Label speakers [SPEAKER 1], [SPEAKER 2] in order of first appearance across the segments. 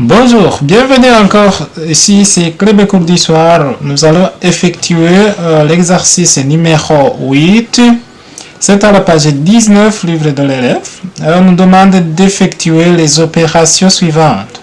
[SPEAKER 1] Bonjour, bienvenue encore ici, c'est Club Cours d'Histoire. Nous allons effectuer l'exercice numéro 8. C'est à la page 19, livre de l'élève. On nous demande d'effectuer les opérations suivantes.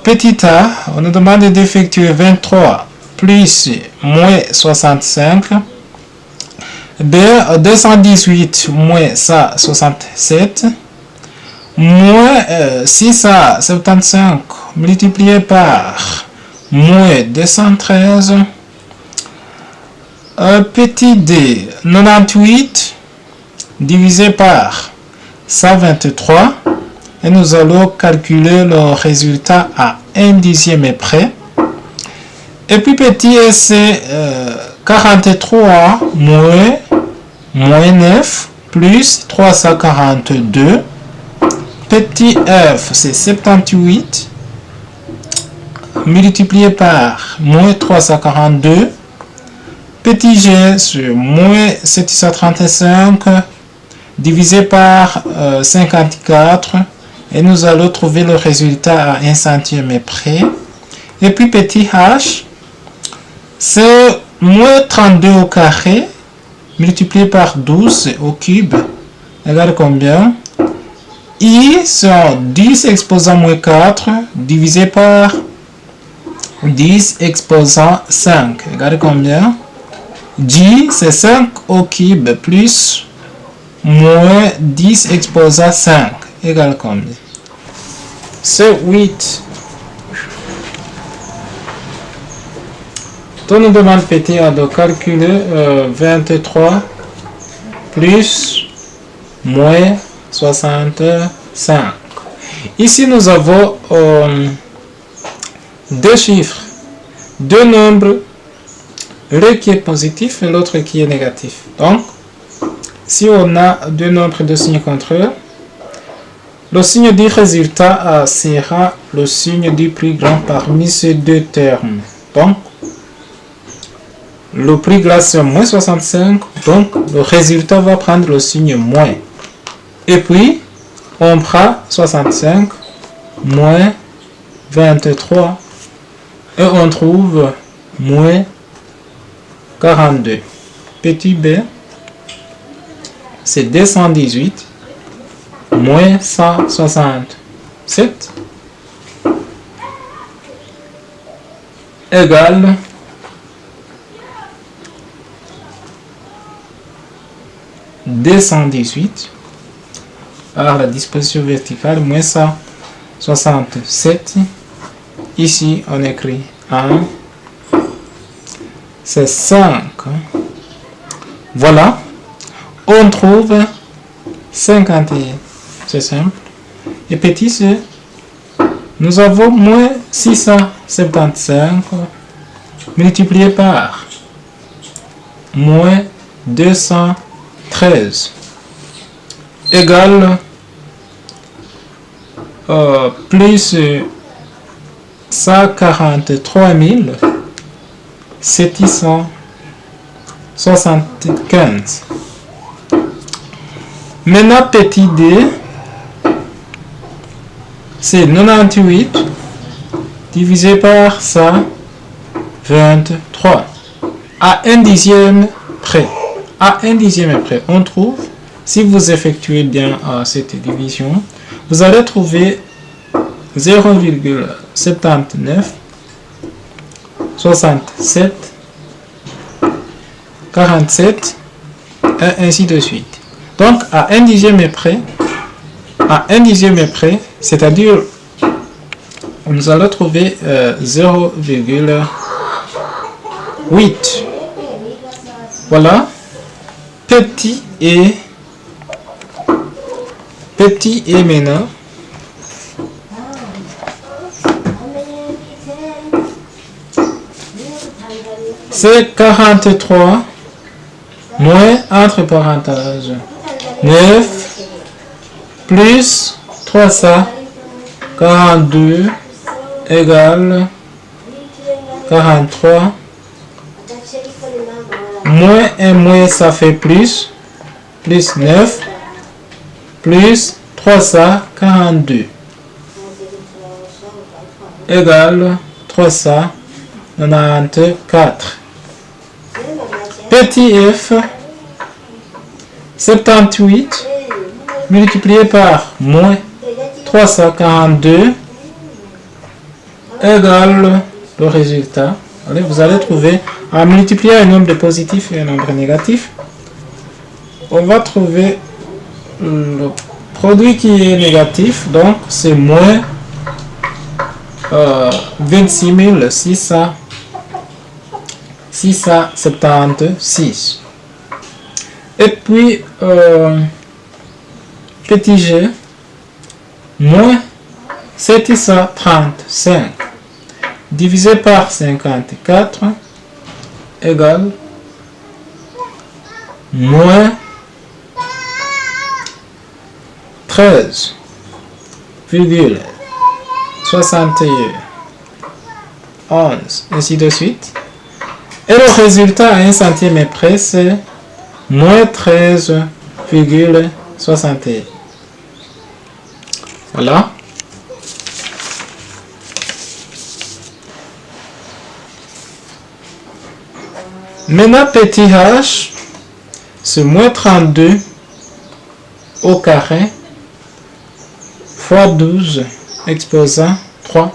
[SPEAKER 1] Petit a, on nous demande d'effectuer 23 plus moins 65. B, 218 moins 167. Moins 675 multiplié par moins 213. Petit d, 98 divisé par 123. Et nous allons calculer le résultat à 1/10 près. Et puis petit c'est 43 moins 9 plus 342. Petit f, c'est 78 multiplié par moins 342. Petit g, c'est moins 735 divisé par 54. Et nous allons trouver le résultat à 1/100 près. Et puis petit h, c'est moins 32 au carré multiplié par 12 au cube égale combien? I sont 10 exposant moins 4 divisé par 10 exposant 5 égale combien? J c'est 5 au cube plus moins 10 exposant 5 égale combien? C'est 8. On nous demande petit a de calculer 23 plus moins 65. Ici, nous avons deux chiffres, deux nombres, l'un qui est positif et l'autre qui est négatif. Donc, si on a deux nombres de signes contraires, le signe du résultat sera le signe du plus grand parmi ces deux termes. Donc, le plus grand c'est moins 65, donc le résultat va prendre le signe moins. Et puis, on prend 65 moins 23 et on trouve moins 42. Petit b, c'est 218 moins 167 égale 218. Alors la disposition verticale, moins 167. Ici, on écrit 1. C'est 5. Voilà. On trouve 51. C'est simple. Et petit, c'est... Nous avons moins 675 multiplié par moins 213 égale plus 143 775. Maintenant, petit d, c'est 98 divisé par 123. À 1/10 près. À 1/10 près, on trouve, si vous effectuez bien cette division, vous allez trouver 0,79 67 47 et ainsi de suite. Donc à 1/10 près, c'est-à-dire nous allons trouver 0,8. Voilà. Petit et maintenant, c'est 43 moins, entre parenthèses, 9 plus 342 égale 43. Moins et moins, ça fait plus 9 plus 342. égale 394. Petit f, 78 multiplié par moins 342 égale le résultat. Allez, vous allez trouver, en multipliant un nombre de positifs et un nombre négatif, on va trouver le produit qui est négatif, donc c'est moins 26 676. Et puis, petit g, moins 735 divisé par 54 égale moins 13,71, ainsi de suite. Et le résultat à 1 centime près, c'est moins 13,61. Voilà. Maintenant, petit h, c'est moins 32 au carré fois 12 exposant 3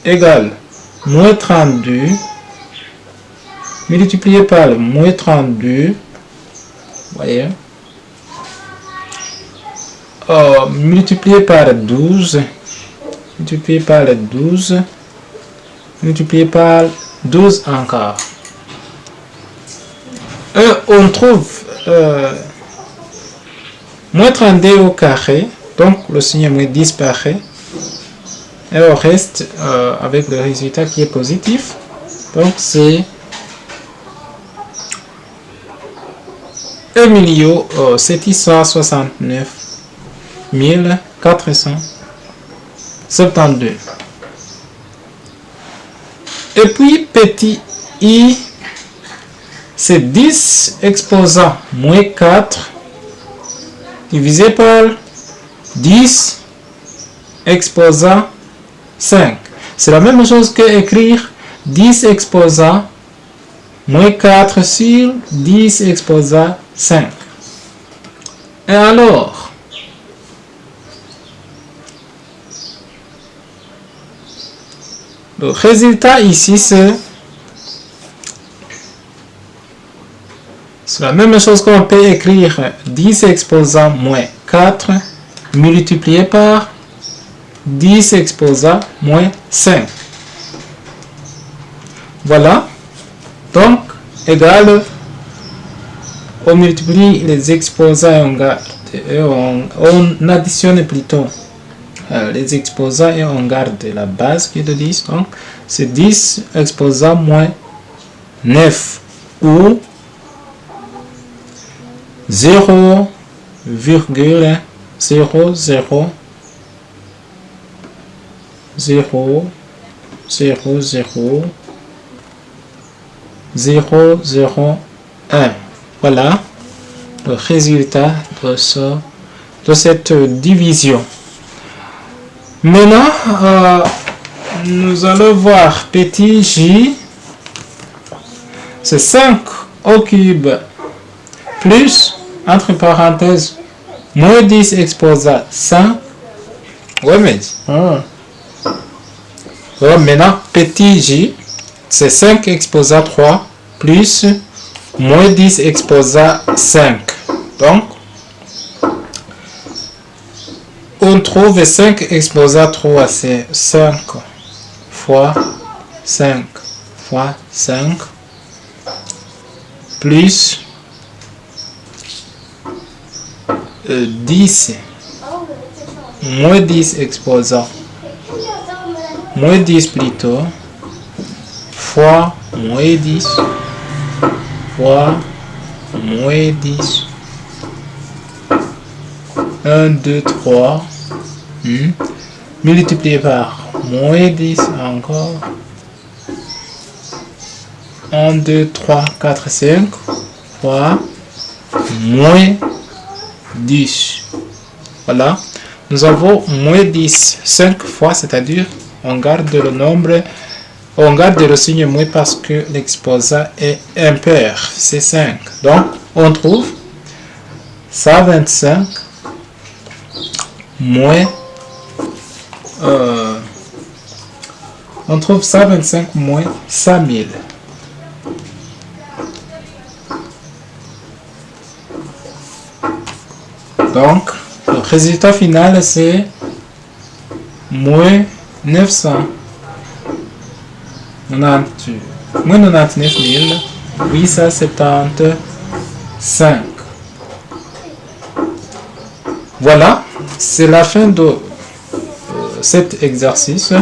[SPEAKER 1] égale moins 32 multiplié par le moins 32, voyez, multiplié par 12, multiplié par 12, multiplié par 12 encore. Et on trouve moins 32 au carré, donc le signe moins disparaît, et on reste avec le résultat qui est positif, donc c'est 1 769 472. Et puis petit i, c'est 10 exposant moins 4 divisé par 10 exposant 5. C'est la même chose que écrire 10 exposant moins 4 sur 10 exposant 5. Et alors, le résultat ici, c'est la même chose qu'on peut écrire 10 exposant moins 4 multiplié par 10 exposant moins 5. Voilà. Donc, égal, on multiplie les exposants et on garde. On additionne plutôt les exposants et on garde la base qui est de 10. Donc, c'est 10 exposant moins 9 ou 0,000000 001. Voilà le résultat de cette division. Maintenant, nous allons voir petit j, c'est 5 au cube plus, entre parenthèses, moins 10 exposant 5. Ouais, mais... maintenant, petit j, c'est 5 exposant 3 plus moins 10 exposant 5. Donc, on trouve 5 exposant 3, c'est 5 fois 5 fois 5 plus 10 moins 10 exposant moins 10 plutôt fois moins 10 fois moins 10 1, 2, 3 multiplié par moins 10 encore 1, 2, 3, 4, 5 fois moins 10. Voilà, nous avons moins 10 5 fois, c'est-à-dire on garde le nombre, on garde le signe moins parce que l'exposant est impair, c'est 5. Donc, on trouve 125 moins on trouve 125 moins 100 000. Donc, le résultat final, c'est moins 900. Moins 99 875. Voilà, c'est la fin de cet exercice.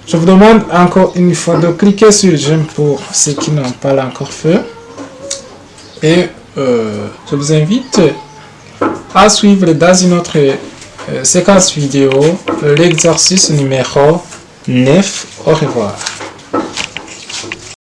[SPEAKER 1] Je vous demande encore une fois de cliquer sur j'aime pour ceux qui n'ont pas encore fait. Et je vous invite à suivre dans une autre séquence vidéo l'exercice numéro 9. Au revoir.